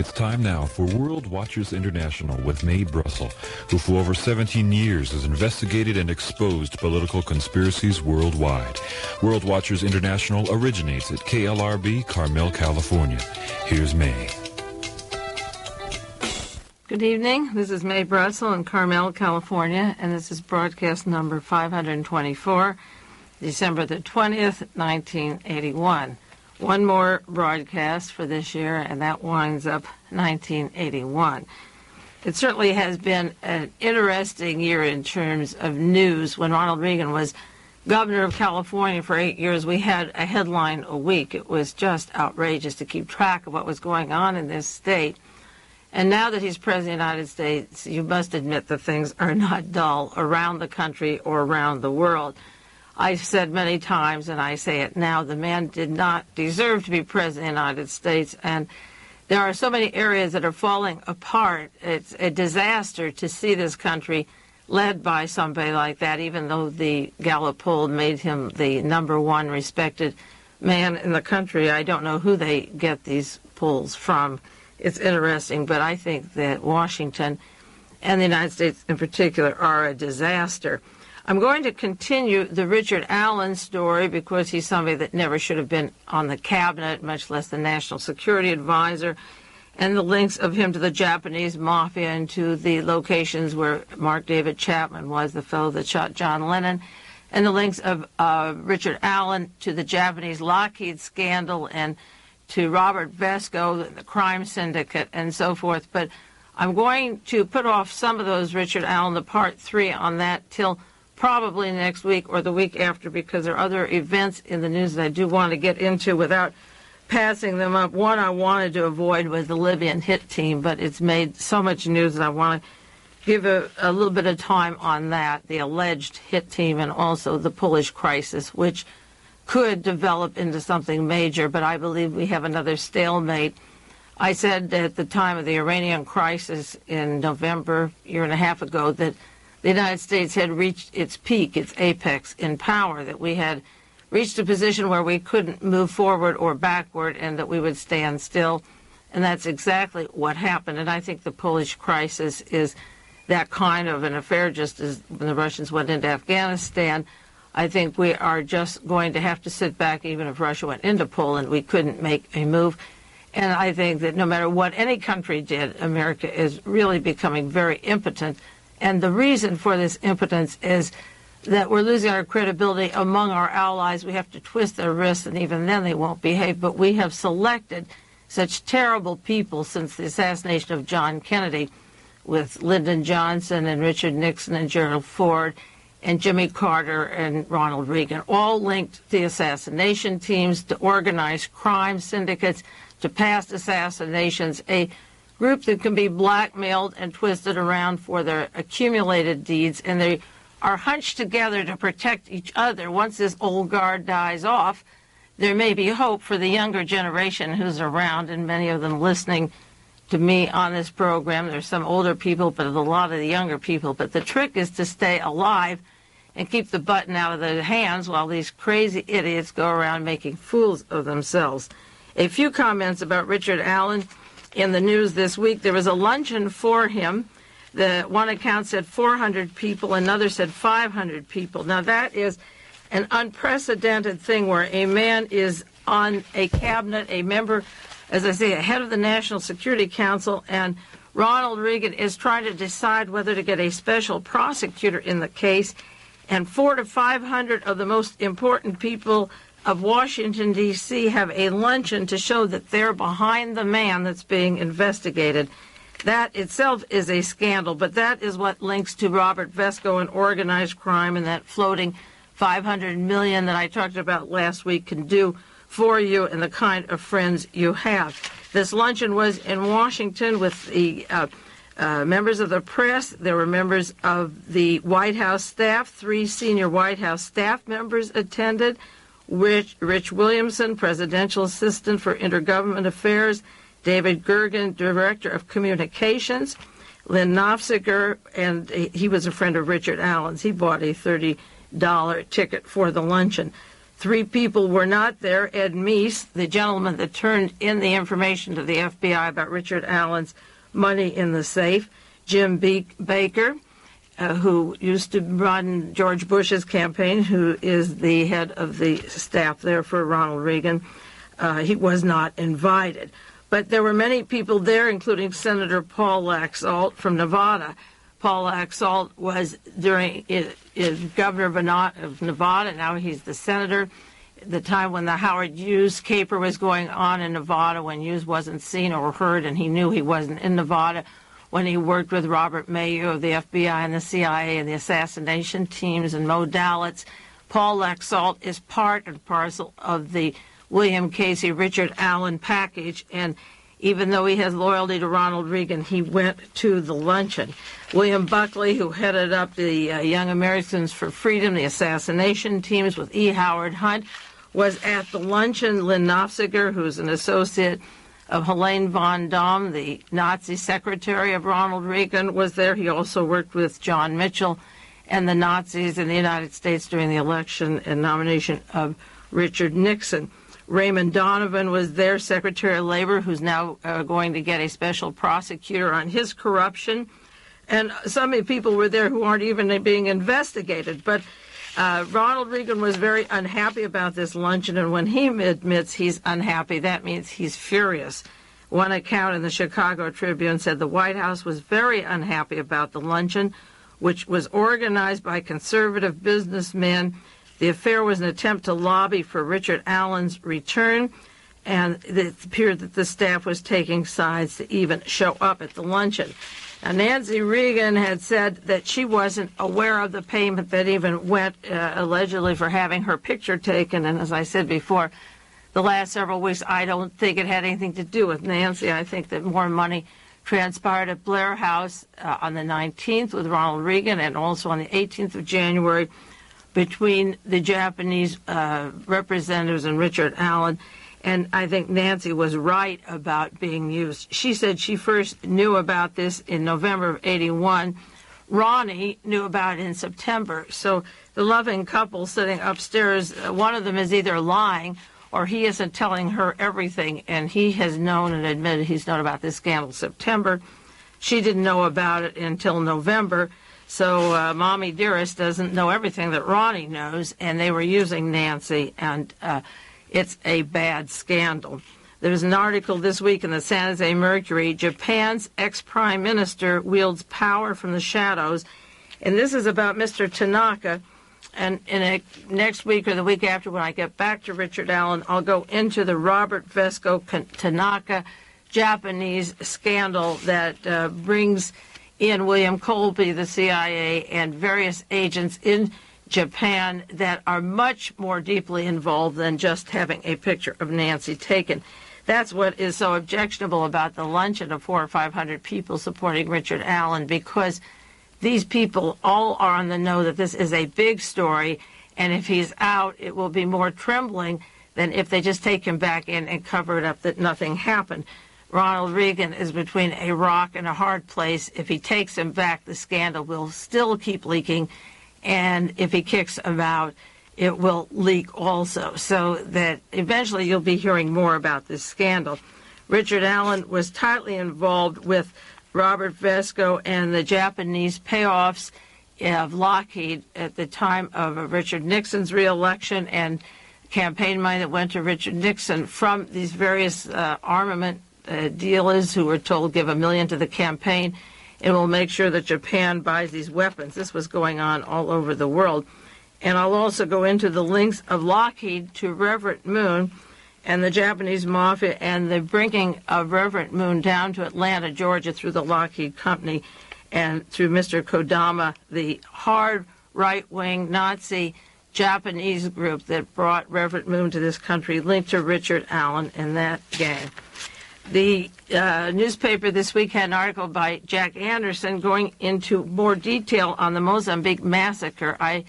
It's time now for World Watchers International with Mae Brussell, who for over 17 years has investigated and exposed political conspiracies worldwide. World Watchers International originates at KLRB, Carmel, California. Here's Mae. Good evening. This is Mae Brussell in Carmel, California, and this is broadcast number 524, December the 20th, 1981. One more broadcast for this year, and that winds up 1981. It certainly has been an interesting year in terms of news. When Ronald Reagan was governor of California for 8 years, we had a headline a week. It was just outrageous to keep track of what was going on in this state. And now that he's president of the United States, you must admit that things are not dull around the country or around the world. I've said many times, and I say it now, the man did not deserve to be president of the United States, and there are so many areas that are falling apart. It's a disaster to see this country led by somebody like that, even though the Gallup poll made him the #1 respected man in the country. I don't know who they get these polls from. It's interesting, but I think that Washington and the United States in particular are a disaster. I'm going to continue the Richard Allen story because he's somebody that never should have been on the cabinet, much less the national security advisor, and the links of him to the Japanese mafia and to the locations where Mark David Chapman was, the fellow that shot John Lennon, and the links of Richard Allen to the Japanese Lockheed scandal and to Robert Vesco, the crime syndicate, and so forth. But I'm going to put off some of those Richard Allen, the part 3 on that, till probably next week or the week after, because there are other events in the news that I do want to get into without passing them up. One I wanted to avoid was the Libyan Hit Team, but it's made so much news that I want to give a little bit of time on that, the alleged hit team, and also the Polish crisis, which could develop into something major, but I believe we have another stalemate. I said at the time of the Iranian crisis in November, a year and a half ago, that the United States had reached its peak, its apex in power, that we had reached a position where we couldn't move forward or backward and that we would stand still. And that's exactly what happened. And I think the Polish crisis is that kind of an affair, just as when the Russians went into Afghanistan. I think we are just going to have to sit back. Even if Russia went into Poland, we couldn't make a move. And I think that no matter what any country did, America is really becoming very impotent. And the reason for this impotence is that we're losing our credibility among our allies. We have to twist their wrists, and even then they won't behave. But we have selected such terrible people since the assassination of John Kennedy, with Lyndon Johnson and Richard Nixon and Gerald Ford and Jimmy Carter and Ronald Reagan, all linked to the assassination teams, to organized crime syndicates, to past assassinations, a group that can be blackmailed and twisted around for their accumulated deeds, and they are hunched together to protect each other. Once this old guard dies off, there may be hope for the younger generation who's around, and many of them listening to me on this program. There's some older people, but a lot of the younger people. But the trick is to stay alive and keep the button out of their hands while these crazy idiots go around making fools of themselves. A few comments about Richard Allen. In the news this week, there was a luncheon for him. The one account said 400 people, another said 500 people. Now that is an unprecedented thing where a man is on a cabinet, a member, as I say, a head of the National Security Council, and Ronald Reagan is trying to decide whether to get a special prosecutor in the case, and 400 to 500 of the most important people of Washington, D.C. have a luncheon to show that they're behind the man that's being investigated. That itself is a scandal, but that is what links to Robert Vesco and organized crime, and that floating $500 million that I talked about last week can do for you and the kind of friends you have. This luncheon was in Washington with the members of the press. There were members of the White House staff. 3 senior White House staff members attended. Rich Williamson, Presidential Assistant for Intergovernment Affairs, David Gergen, Director of Communications, Lynn Nofziger, and he was a friend of Richard Allen's. He bought a $30 ticket for the luncheon. 3 people were not there. Ed Meese, the gentleman that turned in the information to the FBI about Richard Allen's money in the safe. Jim Baker, who used to run George Bush's campaign, who is the head of the staff there for Ronald Reagan. He was not invited. But there were many people there, including Senator Paul Laxalt from Nevada. Paul Laxalt was is governor of Nevada. Now he's the senator. At the time when the Howard Hughes caper was going on in Nevada, when Hughes wasn't seen or heard, and he knew he wasn't in Nevada, when he worked with Robert Mayo of the FBI and the CIA and the assassination teams and Mo Dalitz. Paul Laxalt is part and parcel of the William Casey, Richard Allen package, and even though he has loyalty to Ronald Reagan, he went to the luncheon. William Buckley, who headed up the Young Americans for Freedom, the assassination teams with E. Howard Hunt, was at the luncheon. Lynn Nofziger, who's an associate of Helene vonDamm, the Nazi secretary of Ronald Reagan, was there. He also worked with John Mitchell and the Nazis in the United States during the election and nomination of Richard Nixon. Raymond Donovan was there, Secretary of Labor, who's now going to get a special prosecutor on his corruption. And so many people were there who aren't even being investigated. But Ronald Reagan was very unhappy about this luncheon, and when he admits he's unhappy, that means he's furious. One account in the Chicago Tribune said the White House was very unhappy about the luncheon, which was organized by conservative businessmen. The affair was an attempt to lobby for Richard Allen's return, and it appeared that the staff was taking sides to even show up at the luncheon. Now, Nancy Reagan had said that she wasn't aware of the payment that even went allegedly for having her picture taken, and as I said before, the last several weeks, I don't think it had anything to do with Nancy. I think that more money transpired at Blair House on the 19th with Ronald Reagan and also on the 18th of January between the Japanese representatives and Richard Allen, and I think Nancy was right about being used. She said she first knew about this in November of '81. Ronnie knew about it in September. So the loving couple sitting upstairs, one of them is either lying or he isn't telling her everything, and he has known and admitted he's known about this scandal in September. She didn't know about it until November. So Mommy Dearest doesn't know everything that Ronnie knows, and they were using Nancy, and it's a bad scandal. There's an article this week in the San Jose Mercury, Japan's ex-prime minister wields power from the shadows, and this is about Mr. Tanaka, and next week or the week after when I get back to Richard Allen, I'll go into the Robert Vesco Tanaka Japanese scandal that brings in William Colby, the CIA, and various agents in Japan that are much more deeply involved than just having a picture of Nancy taken. That's what is so objectionable about the luncheon of 400 or 500 people supporting Richard Allen, because these people all are on the know that this is a big story, and if he's out, it will be more trembling than if they just take him back in and cover it up that nothing happened. Ronald Reagan is between a rock and a hard place. If he takes him back, the scandal will still keep leaking, and if he kicks him out, it will leak also, so that eventually you'll be hearing more about this scandal. Richard Allen was tightly involved with Robert Vesco and the Japanese payoffs of Lockheed at the time of Richard Nixon's reelection, and campaign money that went to Richard Nixon from these various armament dealers who were told give $1 million to the campaign and we'll make sure that Japan buys these weapons. This was going on all over the world. And I'll also go into the links of Lockheed to Reverend Moon and the Japanese mafia and the bringing of Reverend Moon down to Atlanta, Georgia through the Lockheed Company and through Mr. Kodama, the hard right-wing Nazi Japanese group that brought Reverend Moon to this country, linked to Richard Allen and that gang. The newspaper this week had an article by Jack Anderson going into more detail on the Mozambique massacre. I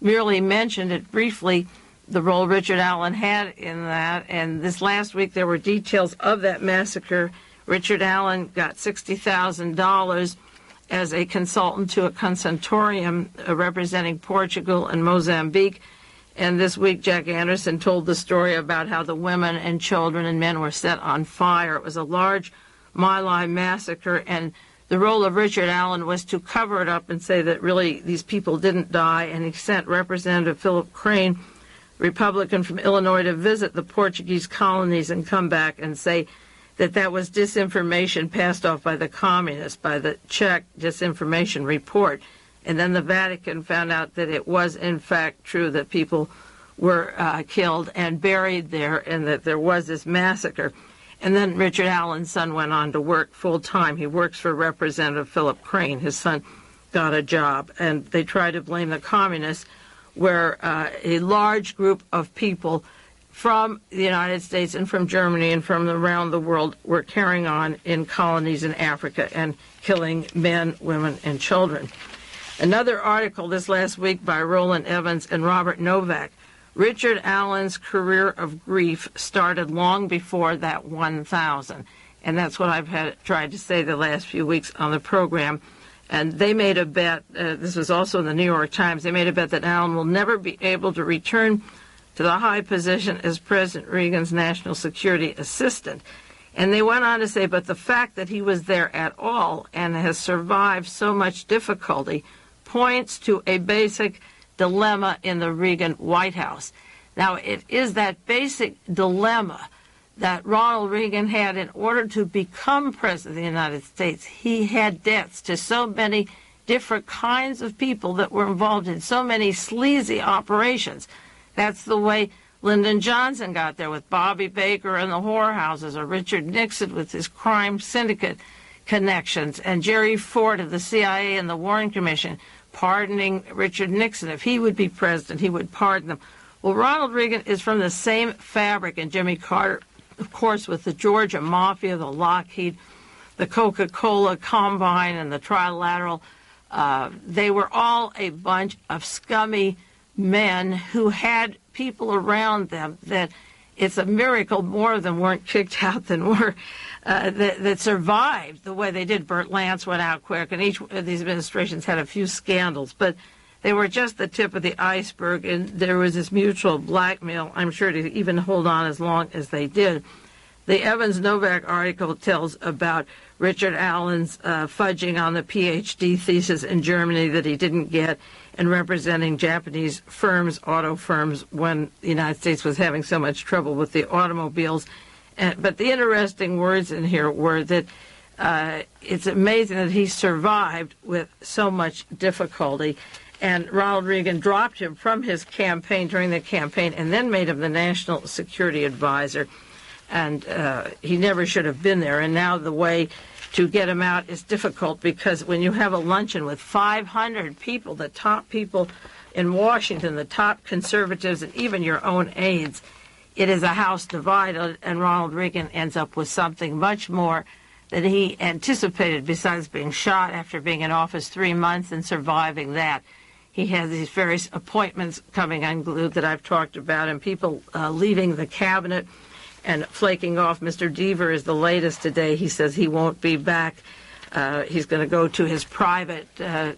merely mentioned it briefly, the role Richard Allen had in that, and this last week there were details of that massacre. Richard Allen got $60,000 as a consultant to a consortium representing Portugal and Mozambique, And this week, Jack Anderson told the story about how the women and children and men were set on fire. It was a large My Lai massacre, and the role of Richard Allen was to cover it up and say that really these people didn't die, and he sent Representative Philip Crane, Republican from Illinois, to visit the Portuguese colonies and come back and say that that was disinformation passed off by the communists, by the Czech disinformation report. And then the Vatican found out that it was, in fact, true that people were killed and buried there and that there was this massacre. And then Richard Allen's son went on to work full-time. He works for Representative Philip Crane. His son got a job. And they tried to blame the communists, where a large group of people from the United States and from Germany and from around the world were carrying on in colonies in Africa and killing men, women, and children. Another article this last week by Roland Evans and Robert Novak. Richard Allen's career of grief started long before that 1,000. And that's what I've tried to say the last few weeks on the program. And they made a bet, this was also in the New York Times, they made a bet that Allen will never be able to return to the high position as President Reagan's national security assistant. And they went on to say, but the fact that he was there at all and has survived so much difficulty points to a basic dilemma in the Reagan White House. Now, it is that basic dilemma that Ronald Reagan had in order to become President of the United States. He had debts to so many different kinds of people that were involved in so many sleazy operations. That's the way Lyndon Johnson got there with Bobby Baker and the whorehouses, or Richard Nixon with his crime syndicate connections, and Jerry Ford of the CIA and the Warren Commission pardoning Richard Nixon. If he would be president, he would pardon them. Well, Ronald Reagan is from the same fabric, and Jimmy Carter, of course, with the Georgia Mafia, the Lockheed, the Coca-Cola Combine, and the Trilateral. They were all a bunch of scummy men who had people around them that it's a miracle more of them weren't kicked out than were that survived the way they did. Burt Lance went out quick, and each of these administrations had a few scandals, but they were just the tip of the iceberg, and there was this mutual blackmail, I'm sure, to even hold on as long as they did. The Evans-Novak article tells about Richard Allen's fudging on the PhD thesis in Germany that he didn't get, and representing Japanese firms, auto firms, when the United States was having so much trouble with the automobiles. But the interesting words in here were that it's amazing that he survived with so much difficulty. And Ronald Reagan dropped him from his campaign during the campaign and then made him the National Security Advisor. And he never should have been there. And now the way to get him out is difficult, because when you have a luncheon with 500 people, the top people in Washington, the top conservatives, and even your own aides, it is a house divided, and Ronald Reagan ends up with something much more than he anticipated, besides being shot after being in office 3 months and surviving that. He has these various appointments coming unglued that I've talked about, and people leaving the cabinet and flaking off. Mr. Deaver is the latest today. He says he won't be back. He's going to go to his private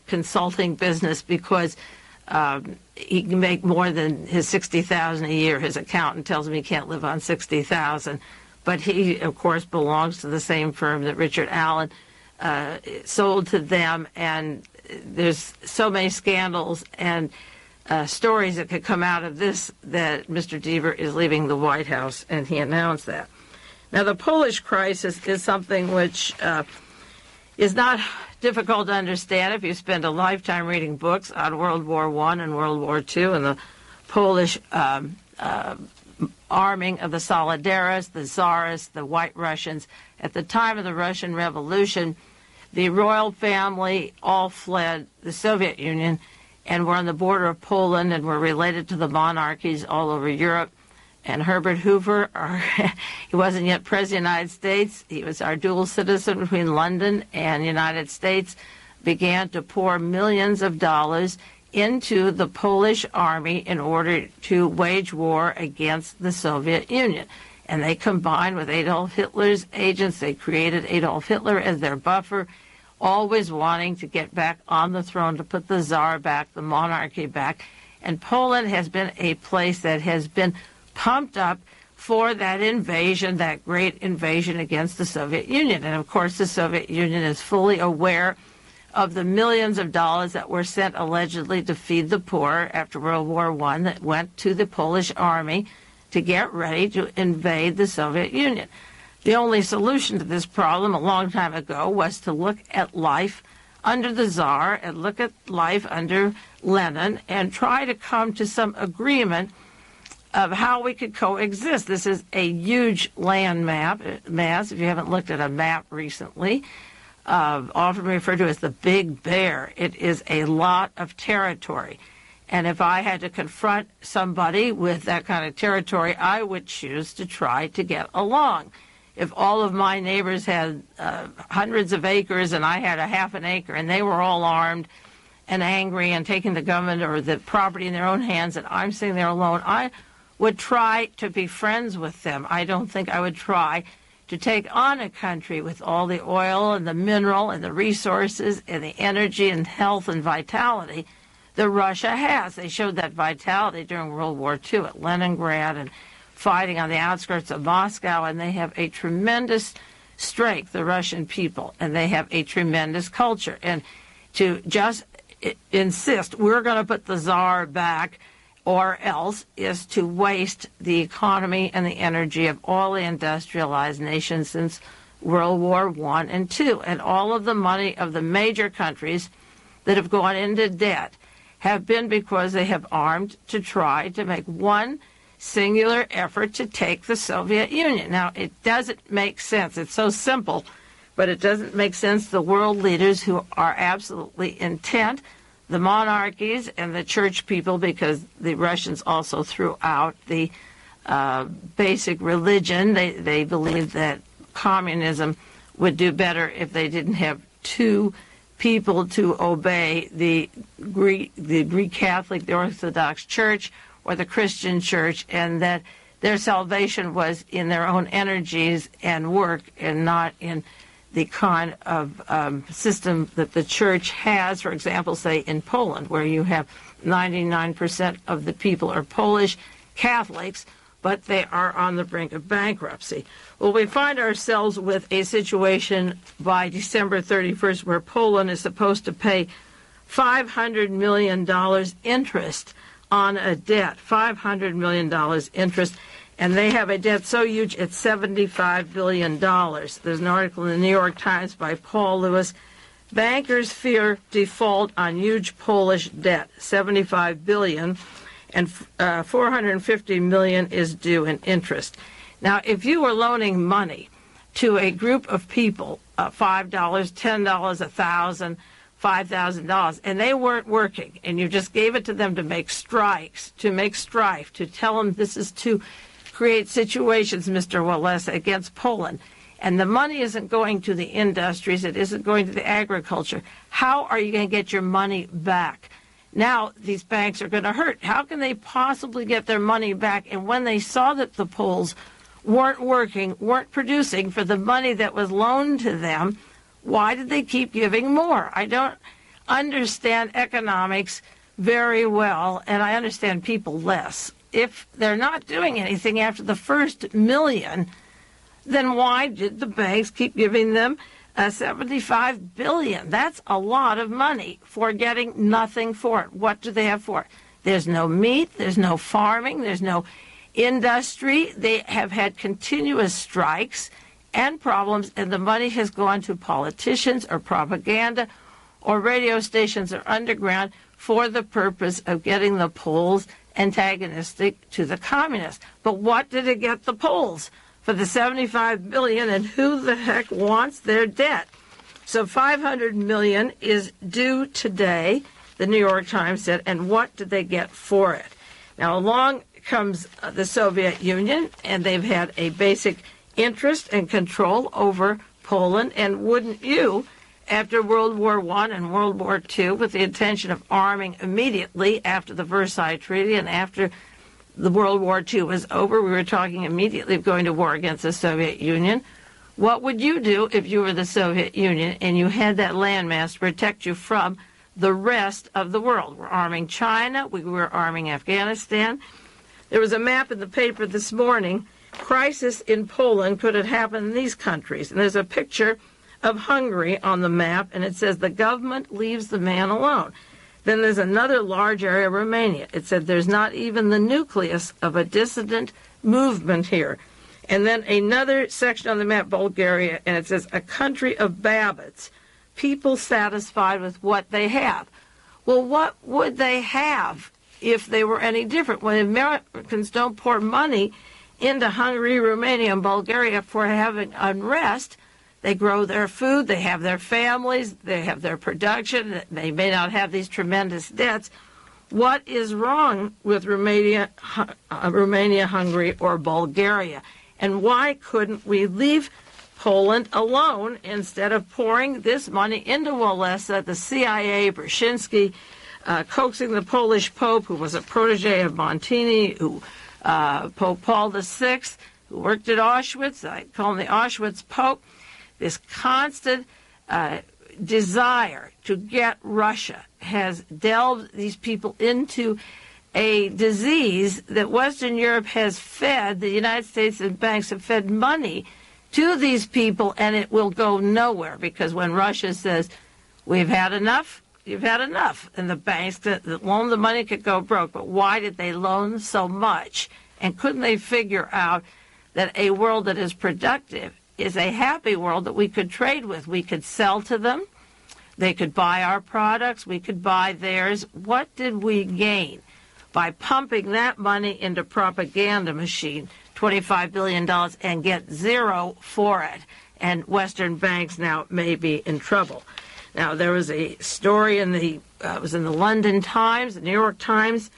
consulting business because he can make more than his $60,000 a year. His accountant tells him he can't live on $60,000. But he, of course, belongs to the same firm that Richard Allen sold to them, and there's so many scandals and stories that could come out of this that Mr. Deaver is leaving the White House, and he announced that. Now, the Polish crisis is something which is not difficult to understand if you spend a lifetime reading books on World War I and World War II and the Polish arming of the Solidarists, the Tsarists, the White Russians. At the time of the Russian Revolution, the royal family all fled the Soviet Union and were on the border of Poland and were related to the monarchies all over Europe. And Herbert Hoover, he wasn't yet President of the United States. He was our dual citizen between London and the United States, began to pour millions of dollars into the Polish army in order to wage war against the Soviet Union. And they combined with Adolf Hitler's agents. They created Adolf Hitler as their buffer, always wanting to get back on the throne, to put the Tsar back, the monarchy back. And Poland has been a place that has been pumped up for that invasion, that great invasion against the Soviet Union. And of course, the Soviet Union is fully aware of the millions of dollars that were sent allegedly to feed the poor after World War I that went to the Polish army to get ready to invade the Soviet Union. The only solution to this problem a long time ago was to look at life under the Tsar and look at life under Lenin and try to come to some agreement of how we could coexist. This is a huge land mass. If you haven't looked at a map recently, often referred to as the Big Bear. It is a lot of territory. And if I had to confront somebody with that kind of territory, I would choose to try to get along. If all of my neighbors had hundreds of acres and I had a half an acre and they were all armed and angry and taking the government or the property in their own hands and I'm sitting there alone, I would try to be friends with them. I don't think I would try to take on a country with all the oil and the mineral and the resources and the energy and health and vitality that Russia has. They showed that vitality during World War II at Leningrad and fighting on the outskirts of Moscow, and they have a tremendous strength, the Russian people, and they have a tremendous culture. And to just insist we're going to put the Tsar back or else is to waste the economy and the energy of all the industrialized nations since World War I and II. And all of the money of the major countries that have gone into debt have been because they have armed to try to make one singular effort to take the Soviet Union. Now, it doesn't make sense. It's so simple, but it doesn't make sense. The world leaders who are absolutely intent, the monarchies and the church people, because the Russians also threw out the basic religion. They believed that communism would do better if they didn't have two people to obey, the Greek Catholic, the Orthodox Church, or the Christian Church, and that their salvation was in their own energies and work and not in the kind of system that the church has, for example, say in Poland, where you have 99% of the people are Polish Catholics, but they are on the brink of bankruptcy. Well, we find ourselves with a situation by December 31st where Poland is supposed to pay $500 million interest on a debt, $500 million interest, and they have a debt so huge it's $75 billion. There's an article in the New York Times by Paul Lewis. Bankers fear default on huge Polish debt, $75 billion, and $450 million is due in interest. Now, if you were loaning money to a group of people, $5, $10, $1,000, $5,000, and they weren't working, and you just gave it to them to make strikes, to make strife, to tell them this is to create situations, Mr. Wallace, against Poland, and the money isn't going to the industries, it isn't going to the agriculture, how are you going to get your money back? Now these banks are going to hurt. How can they possibly get their money back? And when they saw that the Poles weren't working, weren't producing for the money that was loaned to them, why did they keep giving more? I don't understand economics very well, and I understand people less. If they're not doing anything after the first million, then why did the banks keep giving them $75 billion? That's a lot of money for getting nothing for it. What do they have for it? There's no meat, there's no farming, there's no industry. They have had continuous strikes and problems, and the money has gone to politicians or propaganda or radio stations or underground for the purpose of getting the Poles antagonistic to the communists. But what did it get the Poles? For the $75 billion, and who the heck wants their debt? So $500 million is due today, the New York Times said, and what did they get for it? Now, along comes the Soviet Union, and they've had a basic interest and control over Poland, and wouldn't you, after World War I and World War II, with the intention of arming immediately after the Versailles Treaty and after the World War II was over, we were talking immediately of going to war against the Soviet Union. What would you do if you were the Soviet Union and you had that landmass to protect you from the rest of the world. We're arming China. We were arming Afghanistan. There was a map in the paper this morning. Crisis in Poland, could it happen in these countries? And there's a picture of Hungary on the map, and it says the government leaves the man alone. Then there's another large area, Romania. It said there's not even the nucleus of a dissident movement here. And then another section on the map, Bulgaria, and it says a country of babbits, people satisfied with what they have. Well, what would they have if they were any different? When Americans don't pour money into Hungary, Romania, and Bulgaria for having unrest, they grow their food, they have their families, they have their production, they may not have these tremendous debts. What is wrong with Romania, Hungary, or Bulgaria? And why couldn't we leave Poland alone instead of pouring this money into Walesa, the CIA, Brzezinski, coaxing the Polish Pope, who was a protege of Montini, Pope Paul VI, who worked at Auschwitz, I call him the Auschwitz Pope, this constant desire to get Russia has delved these people into a disease that Western Europe has fed, the United States and banks have fed money to these people, and it will go nowhere, because when Russia says, we've had enough, you've had enough, and the banks that loan the money could go broke. But why did they loan so much? And couldn't they figure out that a world that is productive is a happy world that we could trade with? We could sell to them. They could buy our products. We could buy theirs. What did we gain by pumping that money into propaganda machine, $25 billion, and get zero for it? And Western banks now may be in trouble. Now, there was a story it was in the London Times, the New York Times.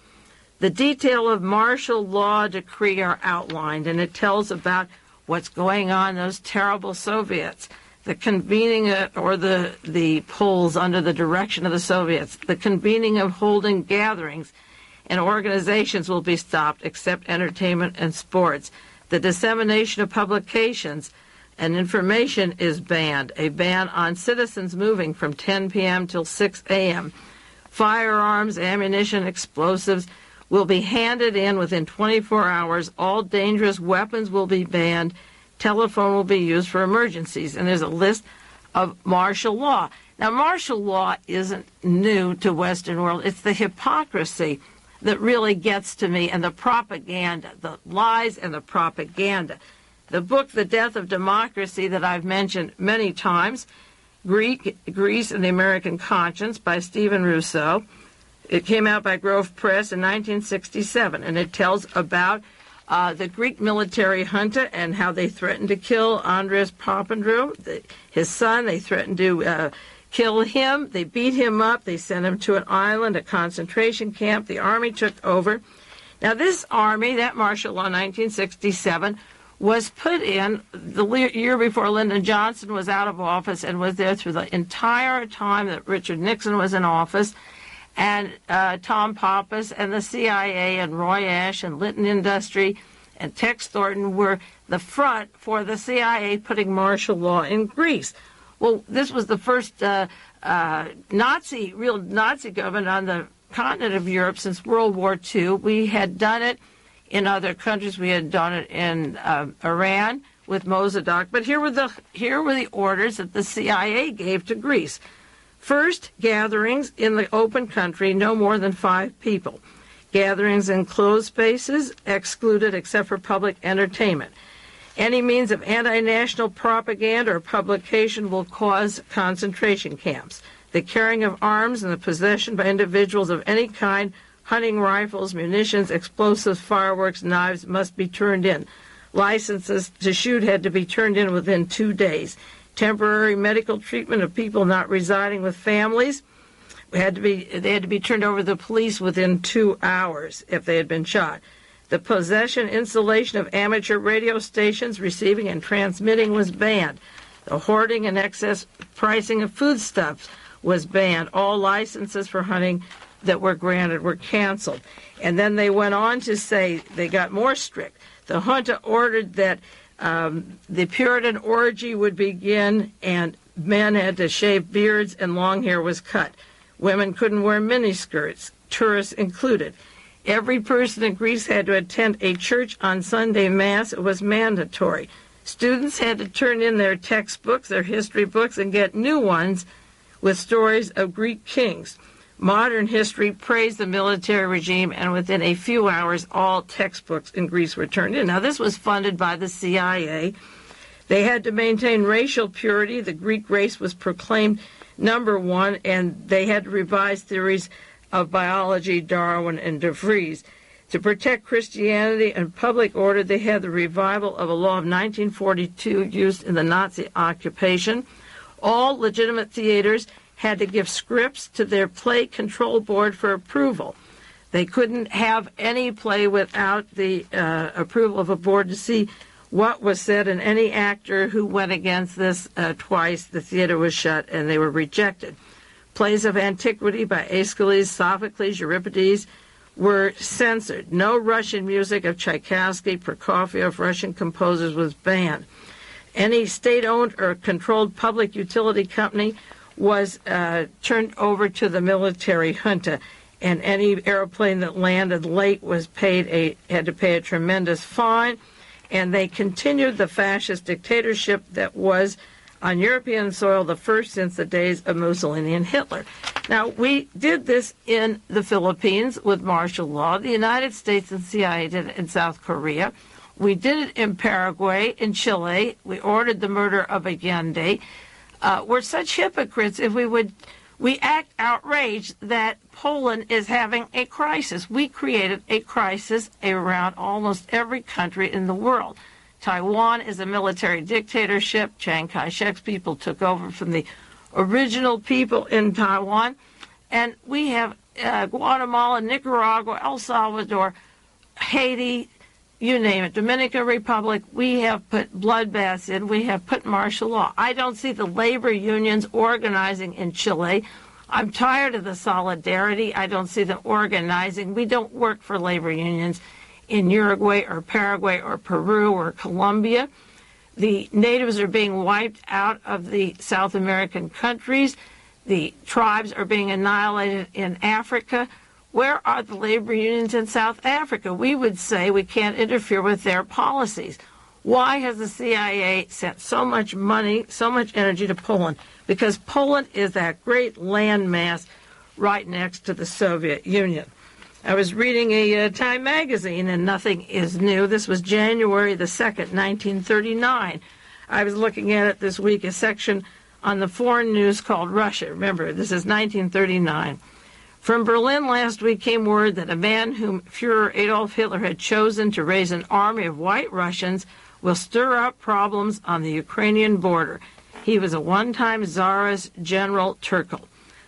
The detail of martial law decree are outlined, and it tells about what's going on in those terrible Soviets, the convening or the polls under the direction of the Soviets, the convening of holding gatherings and organizations will be stopped except entertainment and sports. The dissemination of publications and information is banned. A ban on citizens moving from 10 p.m. till 6 a.m. Firearms, ammunition, explosives will be handed in within 24 hours. All dangerous weapons will be banned. Telephone will be used for emergencies. And there's a list of martial law. Now, martial law isn't new to Western world. It's the hypocrisy that really gets to me, and the propaganda, the lies and the propaganda. The book, The Death of Democracy, that I've mentioned many times, Greece and the American Conscience by Stephen Rousseau. It came out by Grove Press in 1967, and it tells about the Greek military junta and how they threatened to kill Andres Papandreou, his son. They threatened to kill him. They beat him up. They sent him to an island, a concentration camp. The army took over. Now, this army, that martial law, 1967, was put in the year before Lyndon Johnson was out of office, and was there through the entire time that Richard Nixon was in office, and Tom Pappas and the CIA and Roy Ash and Litton Industry and Tex Thornton were the front for the CIA putting martial law in Greece. Well, this was the first real Nazi government on the continent of Europe since World War II. We had done it in other countries. We had done it in Iran with Mossadegh. But here were the orders that the CIA gave to Greece. First, gatherings in the open country, no more than 5 people. Gatherings in closed spaces, excluded except for public entertainment. Any means of anti-national propaganda or publication will cause concentration camps. The carrying of arms and the possession by individuals of any kind, hunting rifles, munitions, explosives, fireworks, knives, must be turned in. Licenses to shoot had to be turned in within 2 days. Temporary medical treatment of people not residing with families they had to be turned over to the police within 2 hours if they had been shot. The possession, installation of amateur radio stations, receiving and transmitting was banned. The hoarding and excess pricing of foodstuffs was banned. All licenses for hunting that were granted were canceled. And then they went on to say they got more strict. The junta ordered that the Puritan orgy would begin, and men had to shave beards and long hair was cut. Women couldn't wear miniskirts, tourists included. Every person in Greece had to attend a church on Sunday Mass. It was mandatory. Students had to turn in their textbooks, their history books, and get new ones with stories of Greek kings. Modern history praised the military regime, and within a few hours, all textbooks in Greece were turned in. Now, this was funded by the CIA. They had to maintain racial purity. The Greek race was proclaimed number one, and they had to revise theories of biology, Darwin, and De Vries. To protect Christianity and public order, they had the revival of a law of 1942 used in the Nazi occupation. All legitimate theaters had to give scripts to their play control board for approval. They couldn't have any play without the approval of a board to see what was said, and any actor who went against this twice, the theater was shut and they were rejected. Plays of antiquity by Aeschylus, Sophocles, Euripides were censored. No Russian music of Tchaikovsky, Prokofiev, Russian composers was banned. Any state-owned or controlled public utility company was turned over to the military junta, and any airplane that landed late was had to pay a tremendous fine, and they continued the fascist dictatorship that was on European soil, the first since the days of Mussolini and Hitler. Now, we did this in the Philippines with martial law. The United States and CIA did it in South Korea. We did it in Paraguay, in Chile. We ordered the murder of Allende. We're such hypocrites if we act outraged that Poland is having a crisis. We created a crisis around almost every country in the world. Taiwan is a military dictatorship. Chiang Kai-shek's people took over from the original people in Taiwan. And we have Guatemala, Nicaragua, El Salvador, Haiti, you name it, Dominican Republic. We have put bloodbaths in. We have put martial law. I don't see the labor unions organizing in Chile. I'm tired of the solidarity. I don't see them organizing. We don't work for labor unions in Uruguay or Paraguay or Peru or Colombia. The natives are being wiped out of the South American countries. The tribes are being annihilated in Africa. Where are the labor unions in South Africa? We would say we can't interfere with their policies. Why has the CIA sent so much money, so much energy to Poland? Because Poland is that great landmass right next to the Soviet Union. I was reading a Time magazine, and nothing is new. This was January the 2nd, 1939. I was looking at it this week, a section on the foreign news called Russia. Remember, this is 1939. From Berlin last week came word that a man whom Führer Adolf Hitler had chosen to raise an army of white Russians will stir up problems on the Ukrainian border. He was a one-time Tsarist General Turkel.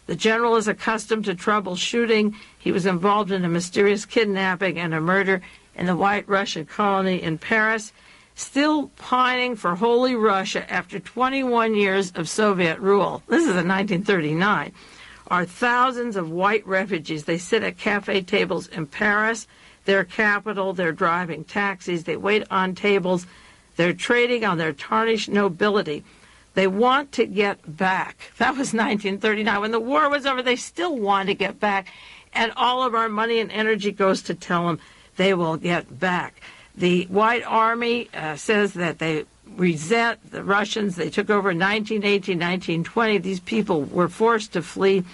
The general is accustomed to troubleshooting. He was involved in a mysterious kidnapping and a murder in the White Russian colony in Paris. Still pining for Holy Russia after 21 years of Soviet rule. This is in 1939. Are thousands of white refugees. They sit at cafe tables in Paris, their capital. They're driving taxis. They wait on tables. They're trading on their tarnished nobility. They want to get back. That was 1939. When the war was over, they still want to get back. And all of our money and energy goes to tell them they will get back. The White Army says that they resent the Russians. They took over in 1918, 1920. These people were forced to flee.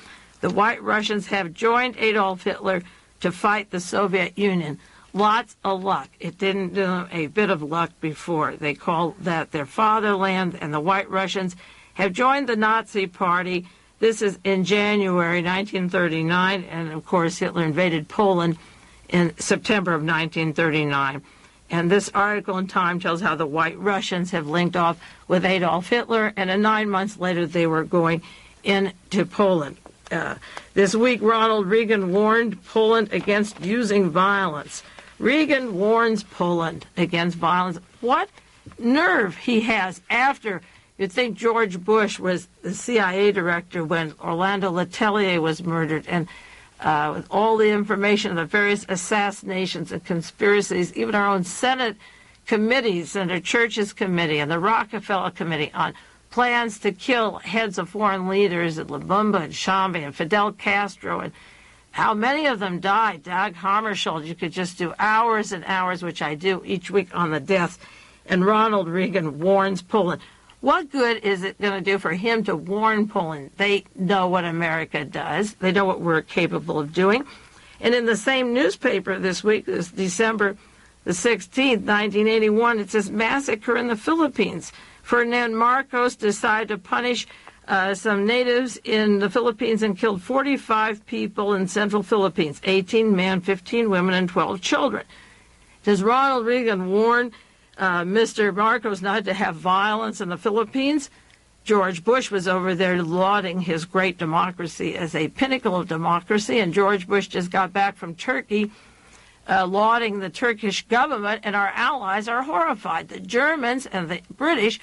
The White Russians have joined Adolf Hitler to fight the Soviet Union. Lots of luck. It didn't do them a bit of luck before. They call that their fatherland, and the White Russians have joined the Nazi Party. This is in January 1939, and of course Hitler invaded Poland in September of 1939. And this article in Time tells how the White Russians have linked off with Adolf Hitler, and 9 months later they were going into Poland. This week, Ronald Reagan warned Poland against using violence. Reagan warns Poland against violence. What nerve he has after you'd think George Bush was the CIA director when Orlando Letelier was murdered, and with all the information of the various assassinations and conspiracies, even our own Senate committees, Senator Church's committee and the Rockefeller Committee on plans to kill heads of foreign leaders at Lumumba and Shambi and Fidel Castro, and how many of them died. Dag Hammarskjöld, you could just do hours and hours, which I do each week, on the death. And Ronald Reagan warns Poland. What good is it going to do for him to warn Poland? They know what America does. They know what we're capable of doing. And in the same newspaper this week, this December the 16th, 1981, it says, massacre in the Philippines. Ferdinand Marcos decided to punish some natives in the Philippines and killed 45 people in central Philippines, 18 men, 15 women, and 12 children. Does Ronald Reagan warn Mr. Marcos not to have violence in the Philippines? George Bush was over there lauding his great democracy as a pinnacle of democracy, and George Bush just got back from Turkey lauding the Turkish government, and our allies are horrified. The Germans and the British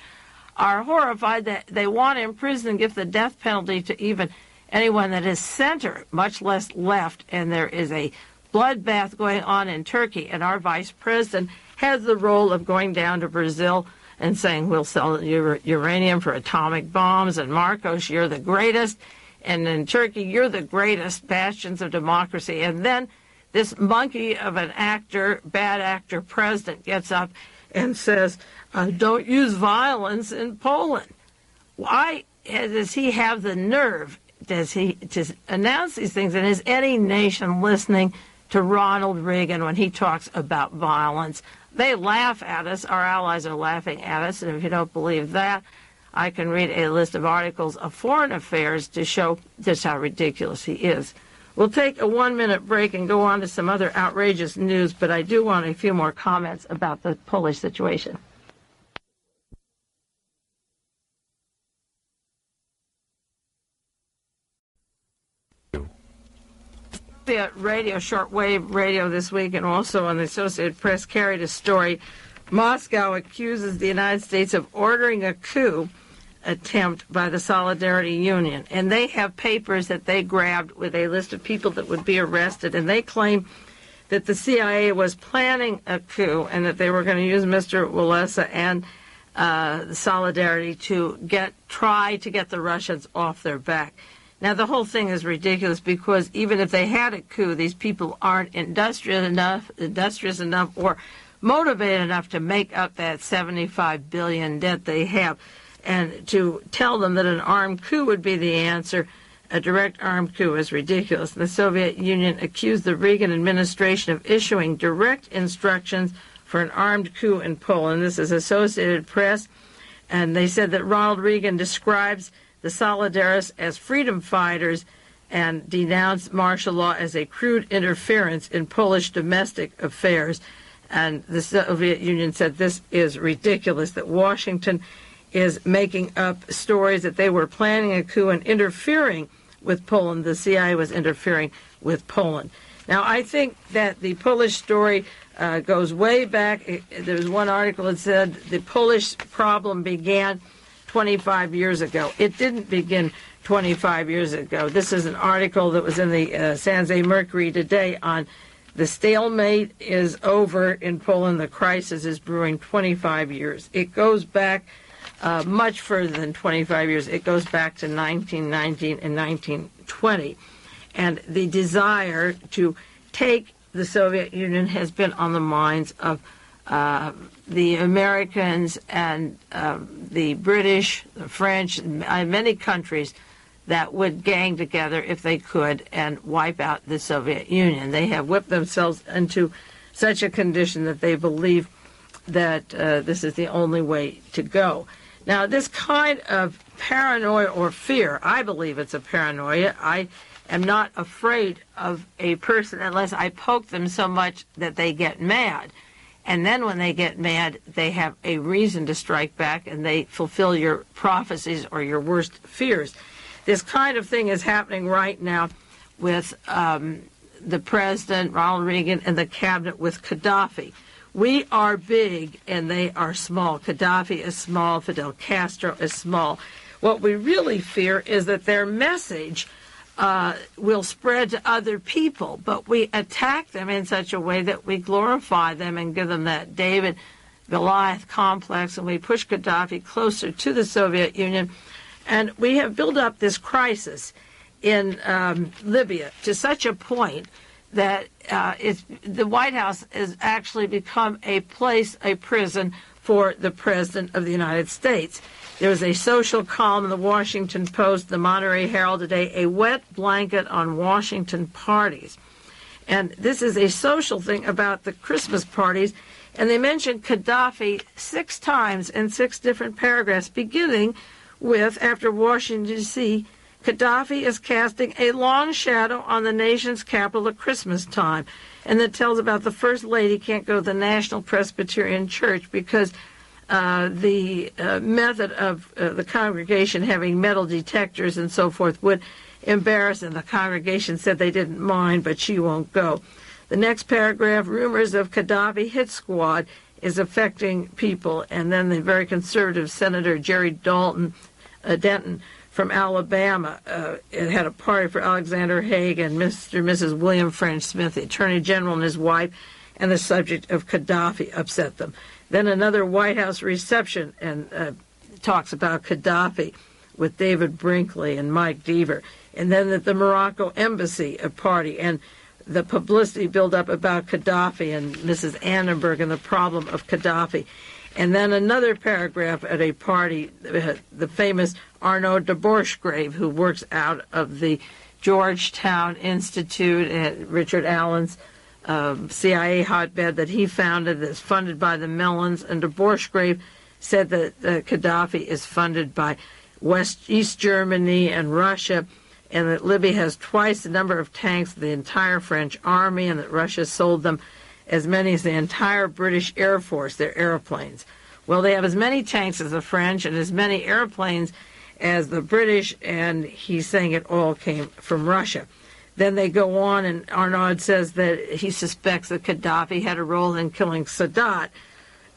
are horrified that they want to imprison and give the death penalty to even anyone that is center, much less left, and there is a bloodbath going on in Turkey, and our vice president has the role of going down to Brazil and saying, we'll sell uranium for atomic bombs, and Marcos, you're the greatest, and in Turkey, you're the greatest bastions of democracy. And then this monkey of an actor, bad actor president, gets up and says, don't use violence in Poland. Why does he have the nerve, does he, to announce these things? And is any nation listening to Ronald Reagan when he talks about violence? They laugh at us. Our allies are laughing at us. And if you don't believe that, I can read a list of articles of Foreign Affairs to show just how ridiculous he is. We'll take a 1-minute break and go on to some other outrageous news, but I do want a few more comments about the Polish situation. The radio, shortwave radio this week, and also on the Associated Press, carried a story. Moscow accuses the United States of ordering a coup attempt by the Solidarity Union. And they have papers that they grabbed with a list of people that would be arrested, and they claim that the CIA was planning a coup and that they were going to use Mr. Walesa and Solidarity to try to get the Russians off their back. Now, the whole thing is ridiculous because even if they had a coup, these people aren't industrious enough or motivated enough to make up that $75 billion debt they have. And to tell them that an armed coup would be the answer, a direct armed coup, is ridiculous. The Soviet Union accused the Reagan administration of issuing direct instructions for an armed coup in Poland. This is Associated Press. And they said that Ronald Reagan describes the Solidarists as freedom fighters and denounced martial law as a crude interference in Polish domestic affairs. And the Soviet Union said this is ridiculous, that Washington is making up stories that they were planning a coup and interfering with Poland. The CIA was interfering with Poland. Now, I think that the Polish story goes way back. There was one article that said the Polish problem began 25 years ago. It didn't begin 25 years ago. This is an article that was in the San Jose Mercury today on the stalemate is over in Poland. The crisis is brewing 25 years. It goes back much further than 25 years. It goes back to 1919 and 1920. And the desire to take the Soviet Union has been on the minds of the Americans and the British, the French, many countries that would gang together if they could and wipe out the Soviet Union. They have whipped themselves into such a condition that they believe that this is the only way to go. Now, this kind of paranoia or fear, I believe it's a paranoia. I am not afraid of a person unless I poke them so much that they get mad. And then when they get mad, they have a reason to strike back, and they fulfill your prophecies or your worst fears. This kind of thing is happening right now with the president, Ronald Reagan, and the cabinet with Gaddafi. We are big, and they are small. Gaddafi is small. Fidel Castro is small. What we really fear is that their message will spread to other people, but we attack them in such a way that we glorify them and give them that David Goliath complex, and we push Gaddafi closer to the Soviet Union. And we have built up this crisis in Libya to such a point that the White House has actually become a prison for the President of the United States. There was a social column in the Washington Post, the Monterey Herald today, a wet blanket on Washington parties. And this is a social thing about the Christmas parties. And they mentioned Gaddafi 6 times in 6 different paragraphs, beginning with, after Washington, D.C., Gaddafi is casting a long shadow on the nation's capital at Christmas time. And that tells about the First Lady can't go to the National Presbyterian Church because the method of the congregation having metal detectors and so forth would embarrass, and the congregation said they didn't mind, but she won't go. The next paragraph, rumors of Gaddafi hit squad is affecting people. And then the very conservative Senator Jerry Denton from Alabama had a party for Alexander Haig and Mr. and Mrs. William French Smith, the Attorney General, and his wife, and the subject of Gaddafi upset them. Then another White House reception and talks about Gaddafi with David Brinkley and Mike Deaver. And then at the Morocco Embassy, a party, and the publicity build-up about Gaddafi and Mrs. Annenberg and the problem of Gaddafi. And then another paragraph at a party, the famous Arnaud de Borschgrave, who works out of the Georgetown Institute at Richard Allen's CIA hotbed that he founded, that's funded by the Mellons. And de Borschgrave said that Gaddafi is funded by East Germany and Russia, and that Libya has twice the number of tanks of the entire French army, and that Russia sold them as many as the entire British Air Force, their airplanes. Well, they have as many tanks as the French and as many airplanes as the British, and he's saying it all came from Russia. Then they go on, and Arnaud says that he suspects that Gaddafi had a role in killing Sadat.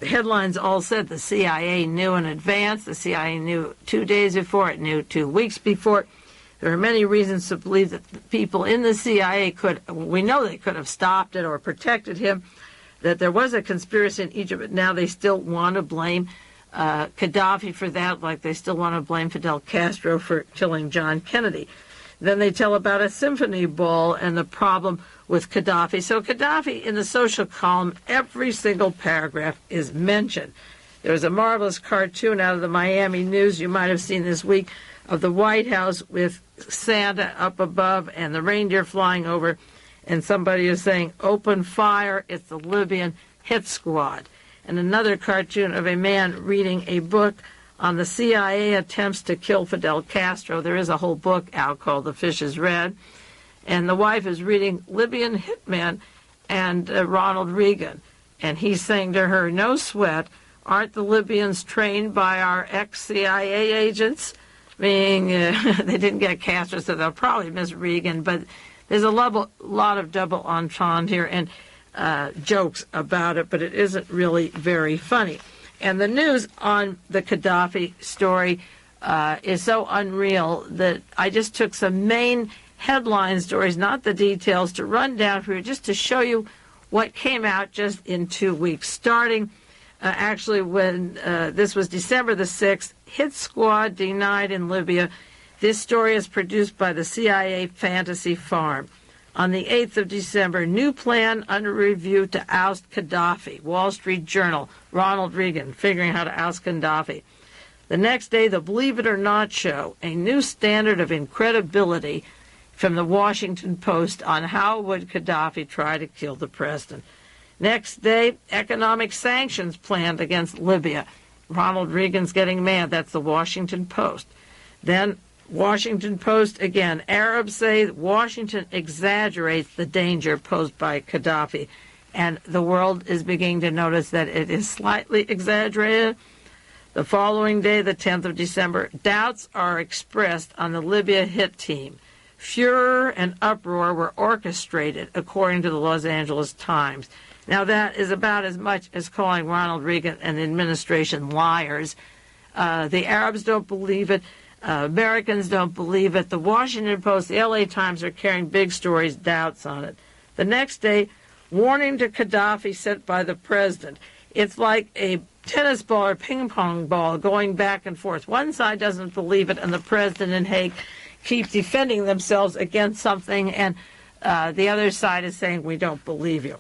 The headlines all said the CIA knew in advance. The CIA knew 2 days before. It knew 2 weeks before. There are many reasons to believe that the people in the CIA we know they could have stopped it or protected him, that there was a conspiracy in Egypt, but now they still want to blame Gaddafi for that, like they still want to blame Fidel Castro for killing John Kennedy. Then they tell about a symphony ball and the problem with Gaddafi. So Gaddafi, in the social column, every single paragraph is mentioned. There was a marvelous cartoon out of the Miami News you might have seen this week of the White House with Santa up above and the reindeer flying over, and somebody is saying, "Open fire, it's the Libyan hit squad." And another cartoon of a man reading a book on the CIA attempts to kill Fidel Castro. There is a whole book out called The Fish is Red. And the wife is reading Libyan Hitman and Ronald Reagan. And he's saying to her, "No sweat, aren't the Libyans trained by our ex-CIA agents?" Meaning they didn't get Castro, so they'll probably miss Reagan. But there's a lot of double entendre here and jokes about it, but it isn't really very funny. And the news on the Gaddafi story is so unreal that I just took some main headline stories, not the details, to run down for you, just to show you what came out just in 2 weeks. Starting actually when this was December the 6th, hit squad denied in Libya. This story is produced by the CIA Fantasy Farm. On the 8th of December, new plan under review to oust Gaddafi. Wall Street Journal, Ronald Reagan, figuring how to oust Gaddafi. The next day, the Believe It or Not show, a new standard of incredibility from the Washington Post on how would Gaddafi try to kill the president. Next day, economic sanctions planned against Libya. Ronald Reagan's getting mad. That's the Washington Post. Then Washington Post again. Arabs say Washington exaggerates the danger posed by Gaddafi, and the world is beginning to notice that it is slightly exaggerated. The following day, the 10th of December, doubts are expressed on the Libyan Hit Team. Furor and uproar were orchestrated, according to the Los Angeles Times. Now, that is about as much as calling Ronald Reagan and the administration liars. The Arabs don't believe it. Americans don't believe it. The Washington Post, the LA Times are carrying big stories, doubts on it. The next day, warning to Gaddafi sent by the president. It's like a tennis ball or ping pong ball going back and forth. One side doesn't believe it, and the president and Haig keep defending themselves against something, and the other side is saying, we don't believe you.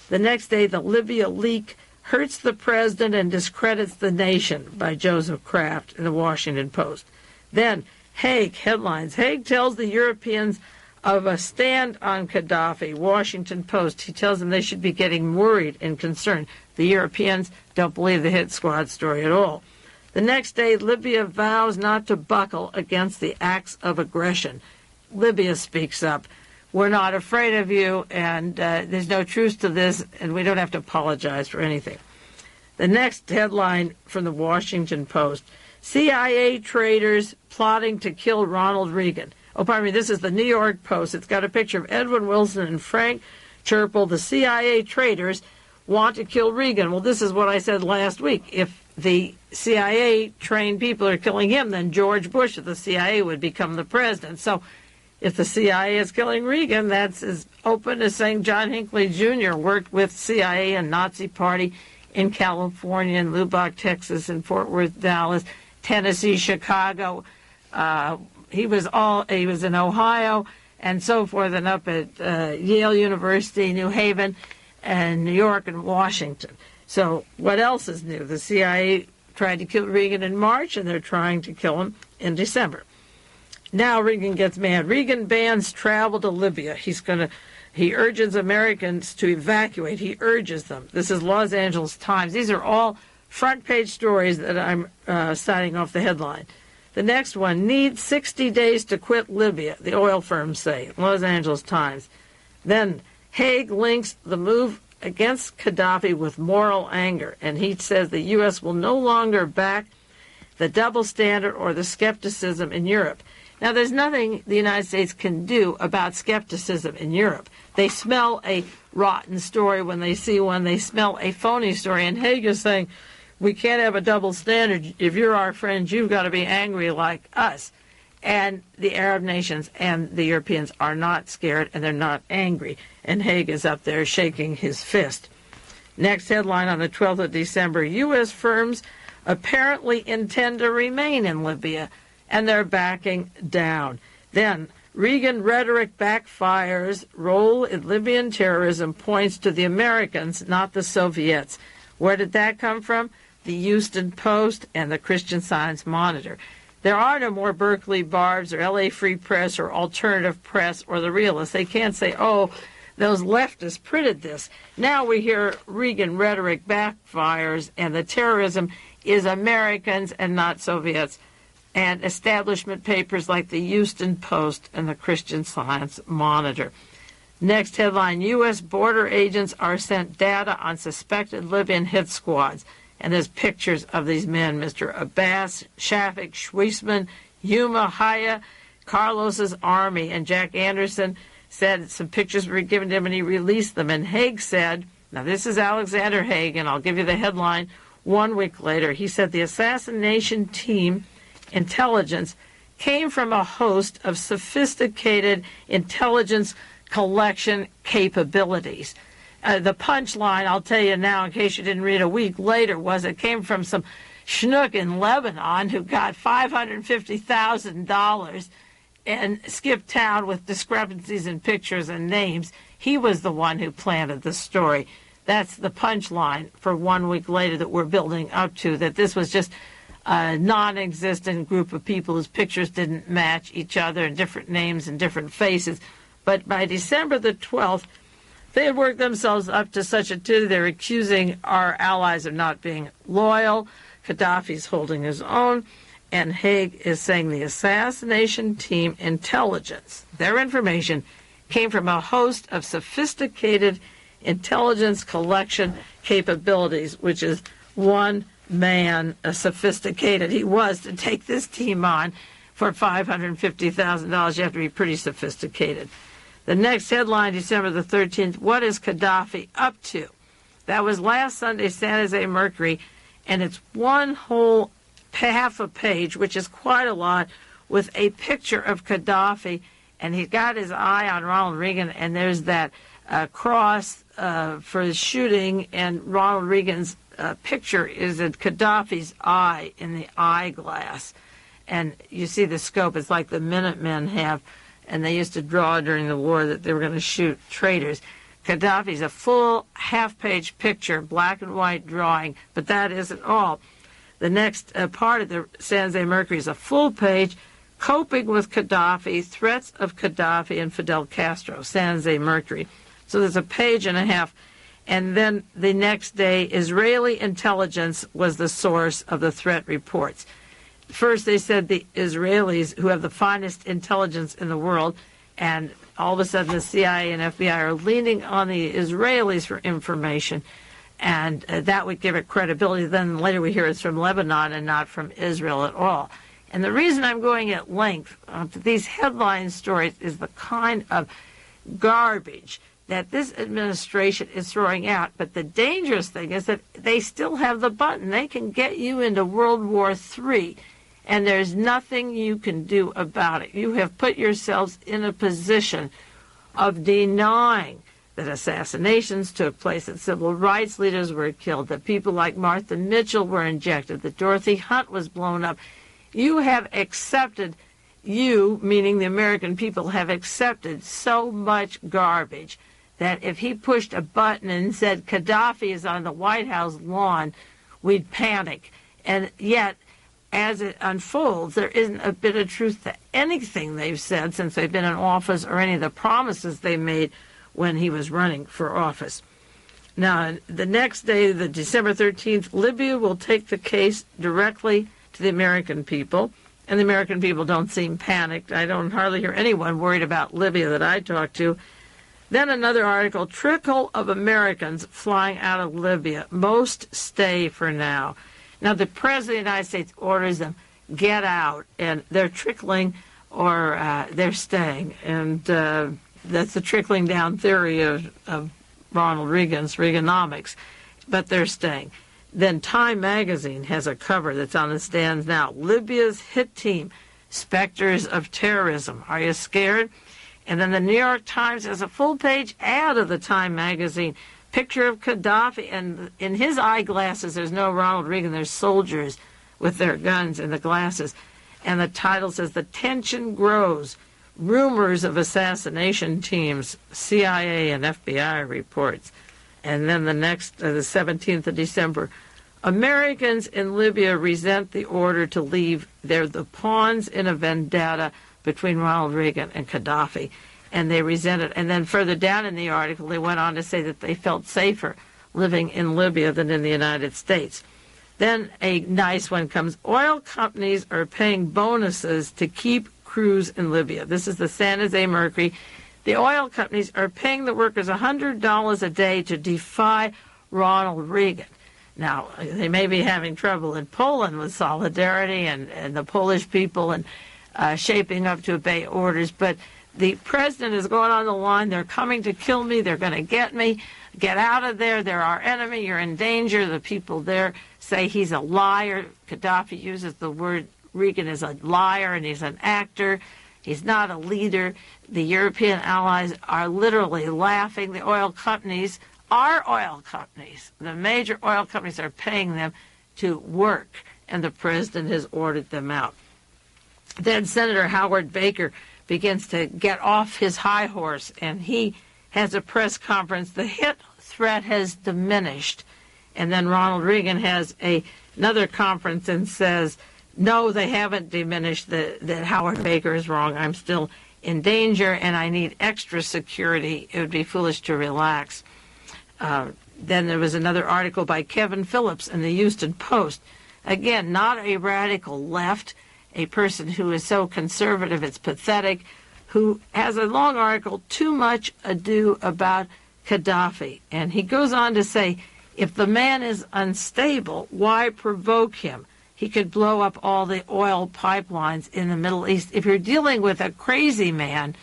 The next day, the Libya leak hurts the president and discredits the nation, by Joseph Kraft in the Washington Post. Then, Haig, headlines, Haig tells the Europeans of a stand on Gaddafi. Washington Post, he tells them they should be getting worried and concerned. The Europeans don't believe the hit squad story at all. The next day, Libya vows not to buckle against the acts of aggression. Libya speaks up. We're not afraid of you, and there's no truce to this, and we don't have to apologize for anything. The next headline from the Washington Post, CIA traitors plotting to kill Ronald Reagan. Oh, pardon me, this is the New York Post. It's got a picture of Edwin Wilson and Frank Churchill. The CIA traitors want to kill Reagan. Well, this is what I said last week. If the CIA-trained people are killing him, then George Bush of the CIA would become the president. So if the CIA is killing Reagan, that's as open as saying John Hinckley Jr. worked with CIA and Nazi Party in California, in Lubbock, Texas, in Fort Worth, Dallas, Tennessee, Chicago. He was in Ohio and so forth, and up at Yale University, New Haven, and New York and Washington. So what else is new? The CIA tried to kill Reagan in March, and they're trying to kill him in December. Now Reagan gets mad. Reagan bans travel to Libya. He urges Americans to evacuate. He urges them. This is Los Angeles Times. These are all front-page stories that I'm citing off the headline. The next one, needs 60 days to quit Libya, the oil firms say, Los Angeles Times. Then Haig links the move against Gaddafi with moral anger, and he says the U.S. will no longer back the double standard or the skepticism in Europe. Now, there's nothing the United States can do about skepticism in Europe. They smell a rotten story when they see one. They smell a phony story. And Haig is saying, we can't have a double standard. If you're our friends, you've got to be angry like us. And the Arab nations and the Europeans are not scared, and they're not angry. And Haig is up there shaking his fist. Next headline on the 12th of December, U.S. firms apparently intend to remain in Libya, and they're backing down. Then, Reagan rhetoric backfires, role in Libyan terrorism points to the Americans, not the Soviets. Where did that come from? The Houston Post and the Christian Science Monitor. There are no more Berkeley Barbs or LA Free Press or Alternative Press or the Realists. They can't say, oh, those leftists printed this. Now we hear Reagan rhetoric backfires, and the terrorism is Americans and not Soviets. And establishment papers like the Houston Post and the Christian Science Monitor. Next headline, U.S. border agents are sent data on suspected Libyan hit squads. And there's pictures of these men, Mr. Abbas, Shafik, Schweisman, Yuma, Haya, Carlos's army. And Jack Anderson said some pictures were given to him, and he released them. And Haig said, now this is Alexander Haig, and I'll give you the headline 1 week later. He said the assassination team intelligence came from a host of sophisticated intelligence collection capabilities. The punchline, I'll tell you now in case you didn't read a week later, was it came from some schnook in Lebanon who got $550,000 and skipped town with discrepancies in pictures and names. He was the one who planted the story. That's the punchline for 1 week later that we're building up to, that this was just a non-existent group of people whose pictures didn't match each other, and different names and different faces. But by December the 12th, they had worked themselves up to such a tune. They're accusing our allies of not being loyal. Gaddafi's holding his own. And Haig is saying the assassination team intelligence, their information, came from a host of sophisticated intelligence collection capabilities, which is one man, sophisticated he was to take this team on for $550,000. You have to be pretty sophisticated. The next headline, December the 13th, what is Gaddafi up to? That was last Sunday's San Jose Mercury, and it's one whole half a page, which is quite a lot, with a picture of Gaddafi, and he's got his eye on Ronald Reagan, and there's that cross for his shooting, and Ronald Reagan's picture is at Gaddafi's eye in the eyeglass. And you see the scope. It's like the Minutemen have, and they used to draw during the war that they were going to shoot traitors. Gaddafi's a full half-page picture, black and white drawing, but that isn't all. The next part of the San Jose Mercury is a full page, coping with Gaddafi, threats of Gaddafi and Fidel Castro, San Jose Mercury. So there's a page and a half. And then the next day, Israeli intelligence was the source of the threat reports. First, they said the Israelis, who have the finest intelligence in the world, and all of a sudden the CIA and FBI are leaning on the Israelis for information, and that would give it credibility. Then later we hear it's from Lebanon and not from Israel at all. And the reason I'm going at length to these headline stories is the kind of garbage that this administration is throwing out. But the dangerous thing is that they still have the button. They can get you into World War III, and there's nothing you can do about it. You have put yourselves in a position of denying that assassinations took place, that civil rights leaders were killed, that people like Martha Mitchell were injected, that Dorothy Hunt was blown up. You have accepted, you, meaning the American people, have accepted so much garbage that if he pushed a button and said Gaddafi is on the White House lawn, we'd panic. And yet, as it unfolds, there isn't a bit of truth to anything they've said since they've been in office or any of the promises they made when he was running for office. Now, the next day, the December 13th, Libya will take the case directly to the American people, and the American people don't seem panicked. I don't hardly hear anyone worried about Libya that I talk to. Then another article, trickle of Americans flying out of Libya. Most stay for now. Now, the President of the United States orders them, get out, and they're trickling or they're staying. And that's the trickling down theory of Ronald Reagan's Reaganomics, but they're staying. Then Time magazine has a cover that's on the stands now. Libya's Hit Team, Specters of Terrorism. Are you scared? And then the New York Times has a full-page ad of the Time magazine. Picture of Gaddafi, and in his eyeglasses, there's no Ronald Reagan. There's soldiers with their guns in the glasses. And the title says, "The Tension Grows. Rumors of Assassination Teams, CIA and FBI reports." And then the next, the 17th of December, Americans in Libya resent the order to leave. They're the pawns in a vendetta between Ronald Reagan and Gaddafi, and they resent it. And then further down in the article, they went on to say that they felt safer living in Libya than in the United States. Then a nice one comes. Oil companies are paying bonuses to keep crews in Libya. This is the San Jose Mercury. The oil companies are paying the workers $100 a day to defy Ronald Reagan. Now, they may be having trouble in Poland with solidarity and the Polish people and shaping up to obey orders, but the president is going on the line. They're coming to kill me. They're going to get me. Get out of there. They're our enemy. You're in danger. The people there say he's a liar. Gaddafi uses the word Reagan is a liar and he's an actor. He's not a leader. The European allies are literally laughing. The oil companies, our oil companies, the major oil companies are paying them to work, and the president has ordered them out. Then Senator Howard Baker begins to get off his high horse, and he has a press conference. The hit threat has diminished. And then Ronald Reagan has another conference and says, no, they haven't diminished, that Howard Baker is wrong. I'm still in danger, and I need extra security. It would be foolish to relax. Then there was another article by Kevin Phillips in the Houston Post. Again, not a radical left, a person who is so conservative it's pathetic, who has a long article, Too Much Ado About Gaddafi. And he goes on to say, if the man is unstable, why provoke him? He could blow up all the oil pipelines in the Middle East. If you're dealing with a crazy man,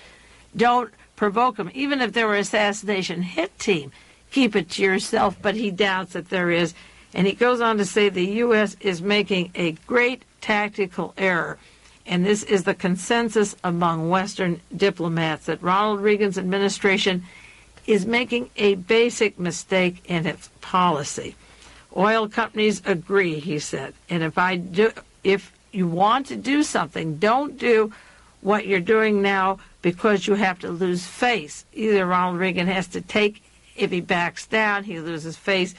don't provoke him. Even if there were an assassination hit team, keep it to yourself. But he doubts that there is. And he goes on to say the U.S. is making a great tactical error. And this is the consensus among Western diplomats, that Ronald Reagan's administration is making a basic mistake in its policy. oil companies agree, he said. And if you want to do something, don't do what you're doing now because you have to lose face. Either Ronald Reagan has to take, if he backs down, he loses face.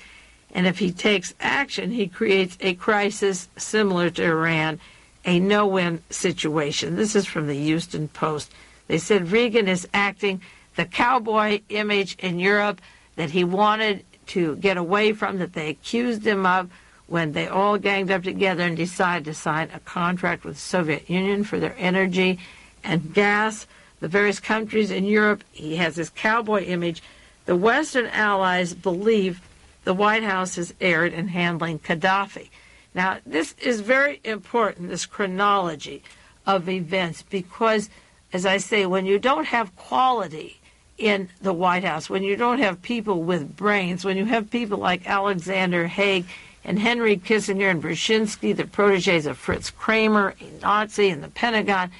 And if he takes action, he creates a crisis similar to Iran, a no-win situation. This is from the Houston Post. They said Reagan is acting the cowboy image in Europe that he wanted to get away from, that they accused him of when they all ganged up together and decided to sign a contract with the Soviet Union for their energy and gas. The various countries in Europe, he has this cowboy image. The Western allies believe the White House has erred in handling Gaddafi. Now, this is very important, this chronology of events, because, as I say, when you don't have quality in the White House, when you don't have people with brains, when you have people like Alexander Haig and Henry Kissinger and Brzezinski, the protégés of Fritz Kramer, a Nazi in the Pentagon,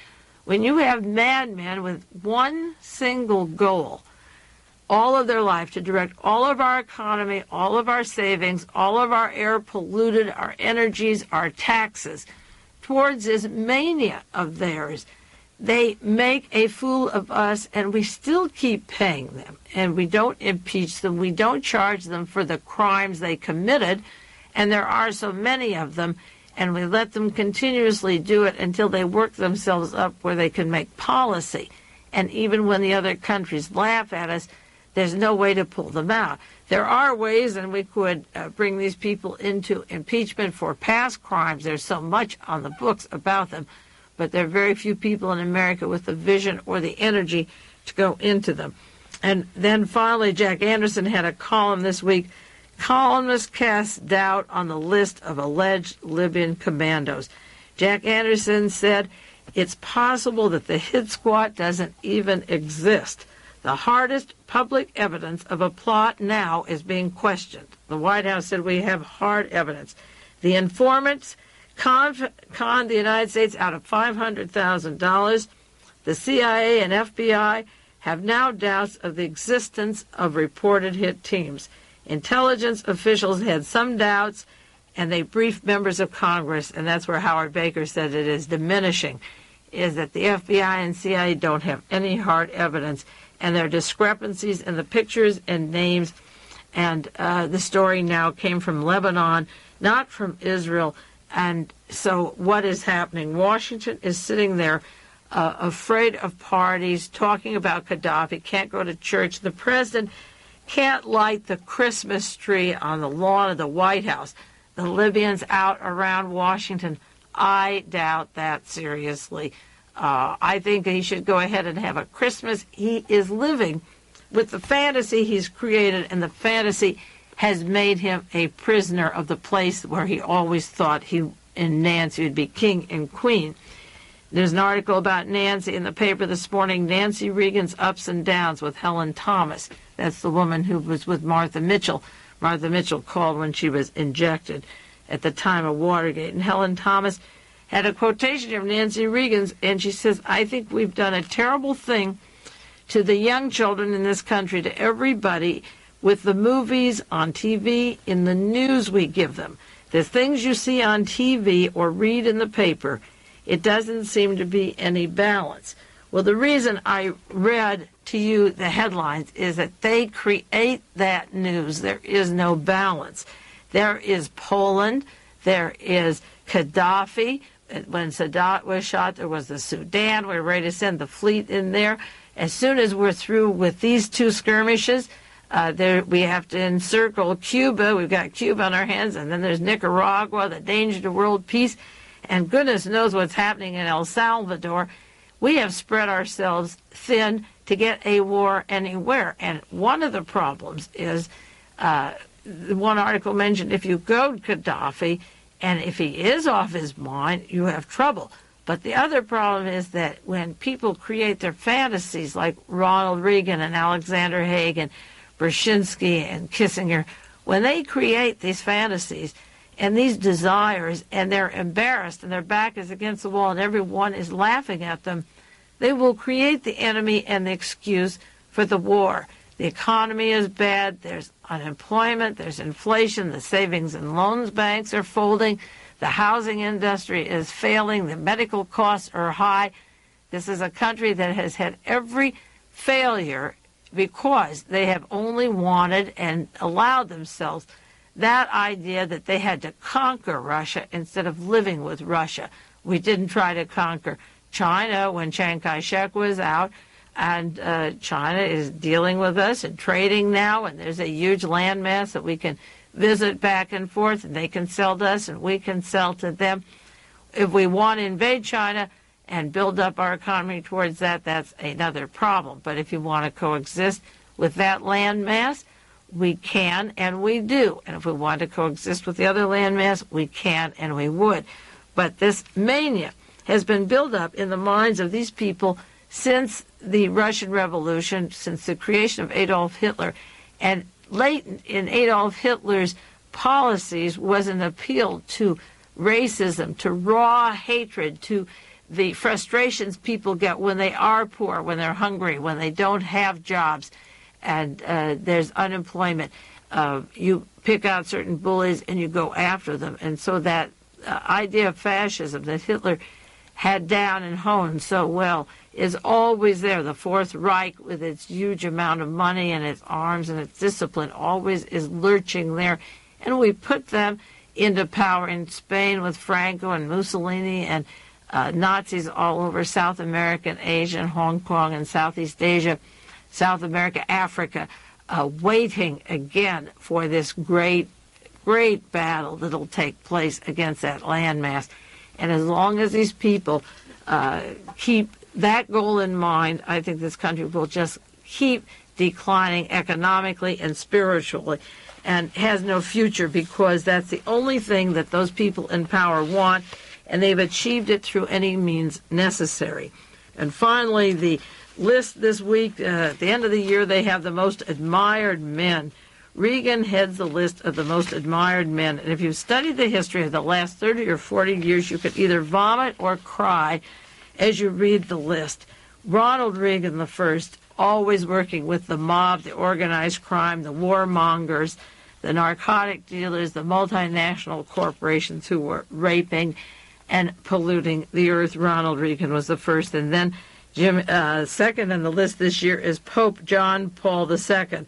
when you have madmen with one single goal all of their life, to direct all of our economy, all of our savings, all of our air polluted, our energies, our taxes, towards this mania of theirs, they make a fool of us, and we still keep paying them. And we don't impeach them. We don't charge them for the crimes they committed, and there are so many of them, and we let them continuously do it until they work themselves up where they can make policy. And even when the other countries laugh at us, there's no way to pull them out. There are ways, and we could bring these people into impeachment for past crimes. There's so much on the books about them, but there are very few people in America with the vision or the energy to go into them. And then finally, Jack Anderson had a column this week. Columnists cast doubt on the list of alleged Libyan commandos. Jack Anderson said, it's possible that the hit squad doesn't even exist. The hardest public evidence of a plot now is being questioned. The White House said we have hard evidence. The informants conned the United States out of $500,000. The CIA and FBI have now doubts of the existence of reported hit teams. Intelligence officials had some doubts, and they briefed members of Congress, and that's where Howard Baker said it is diminishing, is that the FBI and CIA don't have any hard evidence, and there are discrepancies in the pictures and names. And the story now came from Lebanon, not from Israel. And so what is happening? Washington is sitting there afraid of parties, talking about Gaddafi, can't go to church. The president can't light the Christmas tree on the lawn of the White House. The Libyans out around Washington, I doubt that seriously. I think he should go ahead and have a Christmas. He is living with the fantasy he's created, and the fantasy has made him a prisoner of the place where he always thought he and Nancy would be king and queen. There's an article about Nancy in the paper this morning, Nancy Reagan's ups and downs with Helen Thomas. That's the woman who was with Martha Mitchell. Martha Mitchell called when she was injected at the time of Watergate. And Helen Thomas had a quotation of Nancy Reagan's, and she says, I think we've done a terrible thing to the young children in this country, to everybody, with the movies on TV, in the news we give them. The things you see on TV or read in the paper, it doesn't seem to be any balance. Well, the reason I read to you the headlines is that they create that news. There is no balance. There is Poland. There is Gaddafi. When Sadat was shot, there was the Sudan. We're ready to send the fleet in there. As soon as we're through with these two skirmishes, we have to encircle Cuba. We've got Cuba on our hands, and then there's Nicaragua, the danger to world peace, and goodness knows what's happening in El Salvador. We have spread ourselves thin to get a war anywhere. And one of the problems is, one article mentioned, if you go to Gaddafi, and if he is off his mind, you have trouble. But the other problem is that when people create their fantasies, like Ronald Reagan and Alexander Haig and Brzezinski and Kissinger, when they create these fantasies and these desires, and they're embarrassed and their back is against the wall and everyone is laughing at them, they will create the enemy and the excuse for the war. The economy is bad. There's unemployment. There's inflation. The savings and loans banks are folding. The housing industry is failing. The medical costs are high. This is a country that has had every failure because they have only wanted and allowed themselves that idea that they had to conquer Russia instead of living with Russia. We didn't try to conquer China when Chiang Kai-shek was out, and China is dealing with us and trading now, and there's a huge landmass that we can visit back and forth, and they can sell to us and we can sell to them. If we want to invade China and build up our economy towards that, that's another problem. But if you want to coexist with that landmass, we can and we do. And if we want to coexist with the other landmass, we can and we would. But this mania has been built up in the minds of these people since the Russian Revolution, since the creation of Adolf Hitler. And latent in Adolf Hitler's policies was an appeal to racism, to raw hatred, to the frustrations people get when they are poor, when they're hungry, when they don't have jobs, and there's unemployment. You pick out certain bullies and you go after them. And so that idea of fascism that Hitler had down and honed so well is always there. The Fourth Reich, with its huge amount of money and its arms and its discipline, always is lurching there. And we put them into power in Spain with Franco and Mussolini and Nazis all over South America and Asia and Hong Kong and Southeast Asia, South America, Africa, waiting again for this great battle that'll take place against that landmass. And as long as these people keep that goal in mind, I think this country will just keep declining economically and spiritually and has no future, because that's the only thing that those people in power want, and they've achieved it through any means necessary. And finally, the list this week, at the end of the year, they have the most admired men. Reagan heads the list of the most admired men. And if you've studied the history of the last 30 or 40 years, you could either vomit or cry as you read the list. Ronald Reagan the first, always working with the mob, the organized crime, the warmongers, the narcotic dealers, the multinational corporations who were raping and polluting the earth. Ronald Reagan was the first. And then second on the list this year is Pope John Paul II.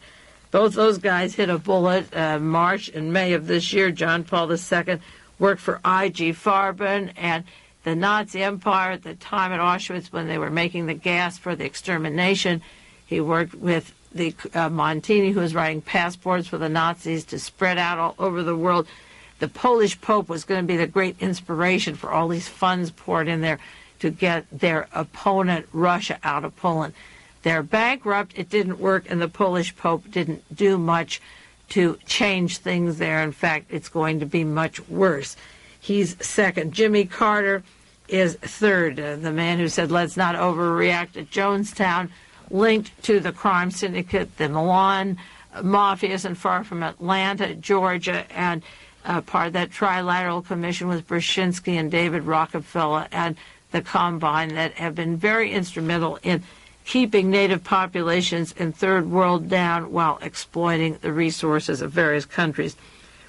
Both those guys hit a bullet March and May of this year. John Paul II worked for I.G. Farben and the Nazi Empire at the time at Auschwitz when they were making the gas for the extermination. He worked with the Montini, who was writing passports for the Nazis to spread out all over the world. The Polish Pope was going to be the great inspiration for all these funds poured in there to get their opponent, Russia, out of Poland. They're bankrupt. It didn't work, and the Polish Pope didn't do much to change things there. In fact, it's going to be much worse. He's second. Jimmy Carter is third, the man who said, let's not overreact at Jonestown, linked to the crime syndicate, the Milan Mafia, isn't far from Atlanta, Georgia, and part of that trilateral commission with Brzezinski and David Rockefeller and the Combine that have been very instrumental in keeping native populations in Third World down while exploiting the resources of various countries.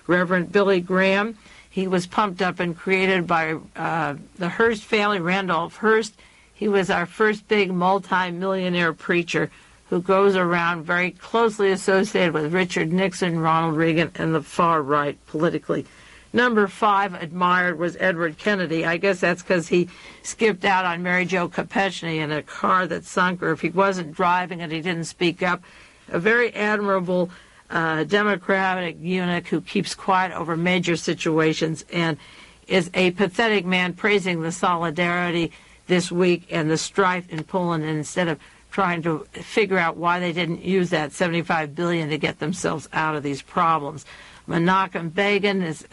Reverend Billy Graham, he was pumped up and created by the Hearst family, Randolph Hearst. He was our first big multi-millionaire preacher who goes around very closely associated with Richard Nixon, Ronald Reagan, and the far right politically. Number 5 admired was Edward Kennedy. I guess that's because he skipped out on Mary Jo Kopechne in a car that sunk, or if he wasn't driving and he didn't speak up. A very admirable Democratic eunuch who keeps quiet over major situations and is a pathetic man, praising the solidarity this week and the strife in Poland, and instead of trying to figure out why they didn't use that $75 billion to get themselves out of these problems. Menachem Begin is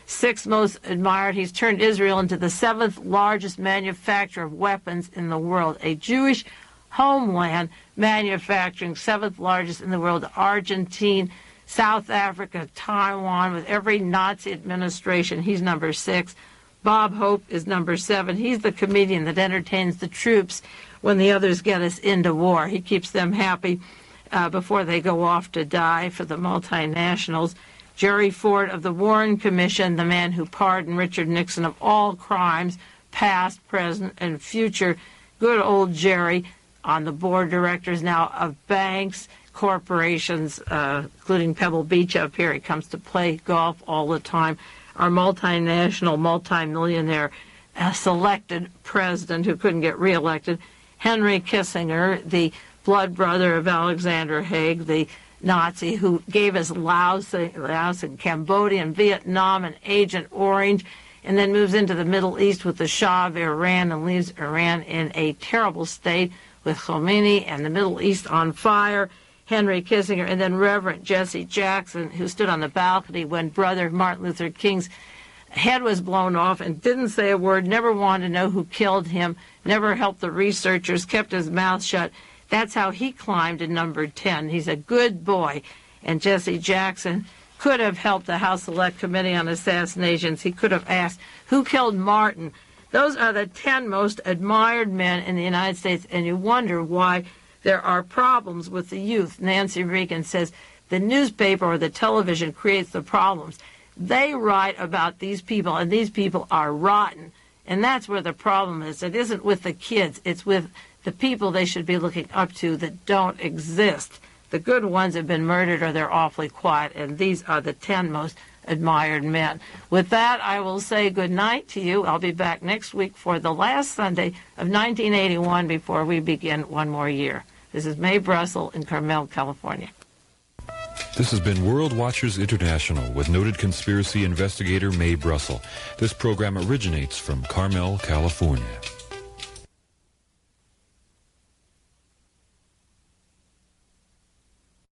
sixth most admired. He's turned Israel into the 7th largest manufacturer of weapons in the world. A Jewish homeland manufacturing 7th largest in the world. Argentina, South Africa, Taiwan, with every Nazi administration. He's number 6. Bob Hope is number 7. He's the comedian that entertains the troops when the others get us into war. He keeps them happy. before they go off to die for the multinationals. Jerry Ford of the Warren Commission, the man who pardoned Richard Nixon of all crimes, past, present, and future. Good old Jerry on the board of directors now of banks, corporations, including Pebble Beach up here. He comes to play golf all the time. Our multinational, multimillionaire selected president who couldn't get reelected, Henry Kissinger, the blood brother of Alexander Haig, the Nazi who gave us Laos and Cambodia and Vietnam and Agent Orange, and then moves into the Middle East with the Shah of Iran and leaves Iran in a terrible state with Khomeini and the Middle East on fire. Henry Kissinger, and then Reverend Jesse Jackson, who stood on the balcony when brother Martin Luther King's head was blown off and didn't say a word, never wanted to know who killed him, never helped the researchers, kept his mouth shut. That's how he climbed to number 10. He's a good boy. And Jesse Jackson could have helped the House Select Committee on Assassinations. He could have asked, who killed Martin? Those are the 10 most admired men in the United States, and you wonder why there are problems with the youth. Nancy Reagan says the newspaper or the television creates the problems. They write about these people, and these people are rotten. And that's where the problem is. It isn't with the kids. It's with the people they should be looking up to that don't exist. The good ones have been murdered or they're awfully quiet, and these are the 10 most admired men. With that, I will say good night to you. I'll be back next week for the last Sunday of 1981 before we begin one more year. This is Mae Brussell in Carmel, California. This has been World Watchers International with noted conspiracy investigator Mae Brussell. This program originates from Carmel, California.